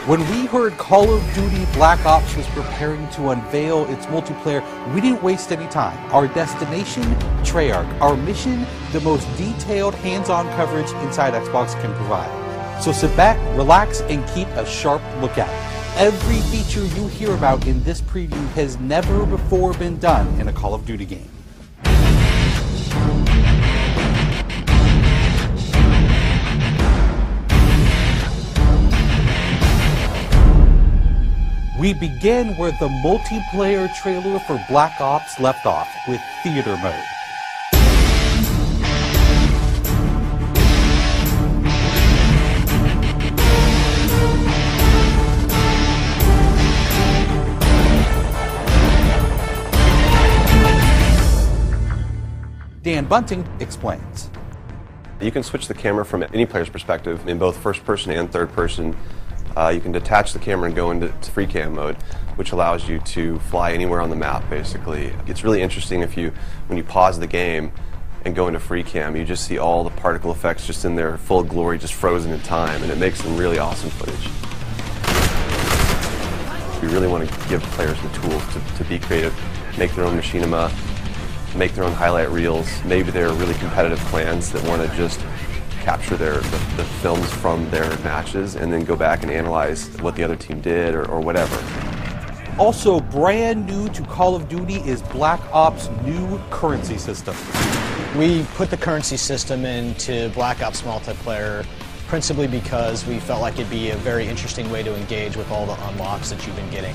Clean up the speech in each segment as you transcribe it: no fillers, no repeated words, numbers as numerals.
When we heard Call of Duty Black Ops was preparing to unveil its multiplayer, we didn't waste any time. Our destination, Treyarch. Our mission, the most detailed hands-on coverage inside Xbox can provide. So sit back, relax, and keep a sharp lookout. Every feature you hear about in this preview has never before been done in a Call of Duty game. We begin where the multiplayer trailer for Black Ops left off, with theater mode. Dan Bunting explains. You can switch the camera from any player's perspective in both first person and third person. You can detach the camera and go into free cam mode, which allows you to fly anywhere on the map, basically. It's really interesting when you pause the game and go into free cam, you just see all the particle effects just in their full glory, just frozen in time, and it makes some really awesome footage. We really want to give players the tools to be creative, make their own machinima, make their own highlight reels. Maybe they're really competitive clans that want to just capture the films from their matches and then go back and analyze what the other team did or whatever. Also brand new to Call of Duty is Black Ops' new currency system. We put the currency system into Black Ops multiplayer principally because we felt like it'd be a very interesting way to engage with all the unlocks that you've been getting.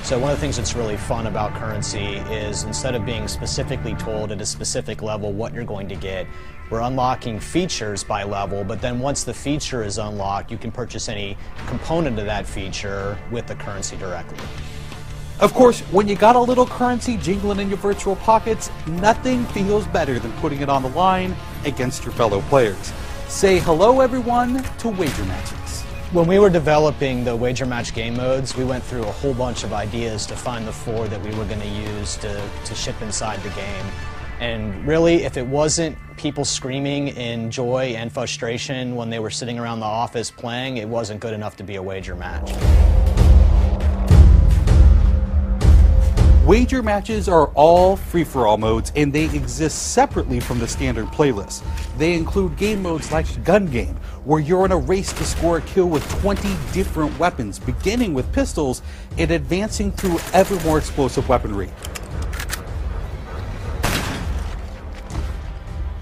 So one of the things that's really fun about currency is instead of being specifically told at a specific level what you're going to get, we're unlocking features by level, but then once the feature is unlocked, you can purchase any component of that feature with the currency directly. Of course, when you got a little currency jingling in your virtual pockets, nothing feels better than putting it on the line against your fellow players. Say hello, everyone, to wager matches. When we were developing the wager match game modes, we went through a whole bunch of ideas to find the 4 that we were going to use to ship inside the game. And really, if it wasn't people screaming in joy and frustration when they were sitting around the office playing, it wasn't good enough to be a wager match. Wager matches are all free-for-all modes, and they exist separately from the standard playlist. They include game modes like Gun Game, where you're in a race to score a kill with 20 different weapons, beginning with pistols and advancing through ever more explosive weaponry.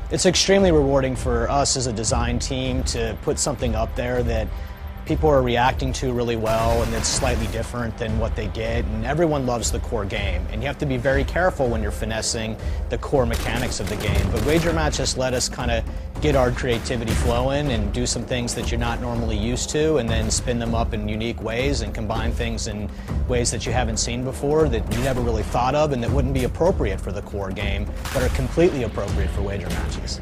It's extremely rewarding for us as a design team to put something up there that people are reacting to really well and it's slightly different than what they get, and everyone loves the core game, and you have to be very careful when you're finessing the core mechanics of the game. But wager matches let us kind of get our creativity flowing and do some things that you're not normally used to, and then spin them up in unique ways and combine things in ways that you haven't seen before, that you never really thought of, and that wouldn't be appropriate for the core game but are completely appropriate for wager matches.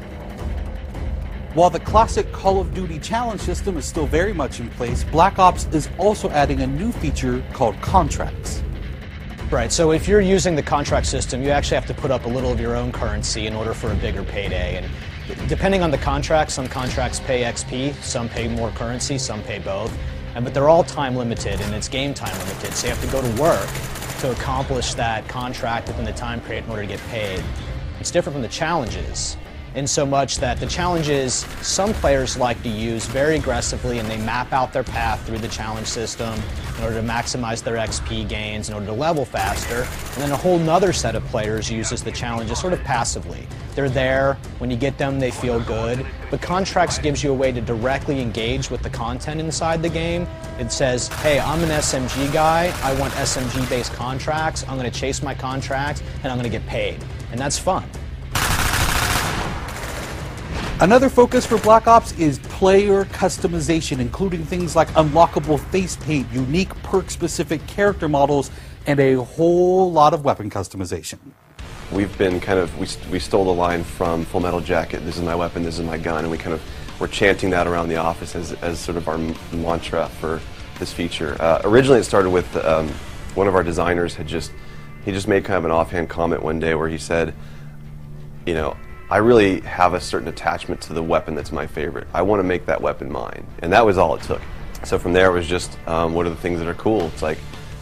While the classic Call of Duty challenge system is still very much in place, Black Ops is also adding a new feature called contracts. Right, so if you're using the contract system, you actually have to put up a little of your own currency in order for a bigger payday. And depending on the contract, some contracts pay XP, some pay more currency, some pay both. But they're all time limited, and it's game time limited, so you have to go to work to accomplish that contract within the time period in order to get paid. It's different from the challenges, in so much that the challenges some players like to use very aggressively, and they map out their path through the challenge system in order to maximize their XP gains, in order to level faster. And then a whole nother set of players uses the challenges sort of passively. They're there, when you get them they feel good, but contracts gives you a way to directly engage with the content inside the game. It says, hey, I'm an SMG guy, I want SMG based contracts, I'm going to chase my contract and I'm going to get paid. And that's fun. Another focus for Black Ops is player customization, including things like unlockable face paint, unique perk-specific character models, and a whole lot of weapon customization. We've been we stole the line from Full Metal Jacket, this is my weapon, this is my gun, and we're chanting that around the office as sort of our mantra for this feature. Originally it started with one of our designers he just made kind of an offhand comment one day where he said, you know, I really have a certain attachment to the weapon that's my favorite. I want to make that weapon mine, and that was all it took. So from there it was just, what are the things that are cool? It's like,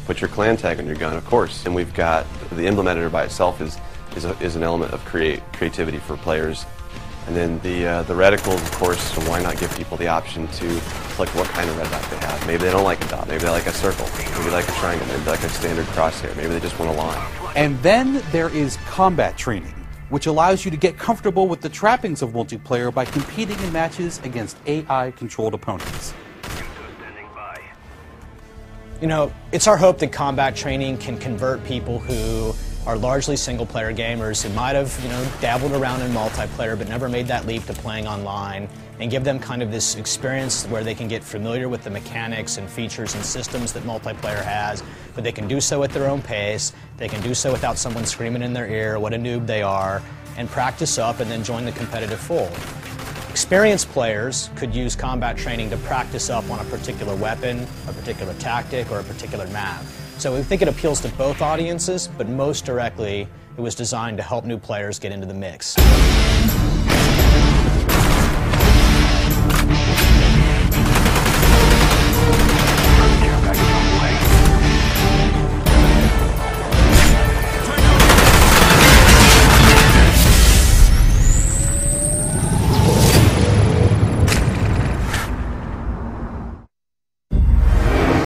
put your clan tag on your gun, of course. And we've got, the Emblem Editor by itself is an element of creativity for players. And then the reticles, of course, so why not give people the option to click what kind of red dot they have. Maybe they don't like a dot, maybe they like a circle, maybe they like a triangle, maybe they like a standard crosshair, maybe they just want a line. And then there is combat training, which allows you to get comfortable with the trappings of multiplayer by competing in matches against AI-controlled opponents. You know, it's our hope that combat training can convert people who are largely single-player gamers who might have, dabbled around in multiplayer but never made that leap to playing online, and give them kind of this experience where they can get familiar with the mechanics and features and systems that multiplayer has, but they can do so at their own pace, they can do so without someone screaming in their ear what a noob they are, and practice up and then join the competitive fold. Experienced players could use combat training to practice up on a particular weapon, a particular tactic, or a particular map. So we think it appeals to both audiences, but most directly, it was designed to help new players get into the mix.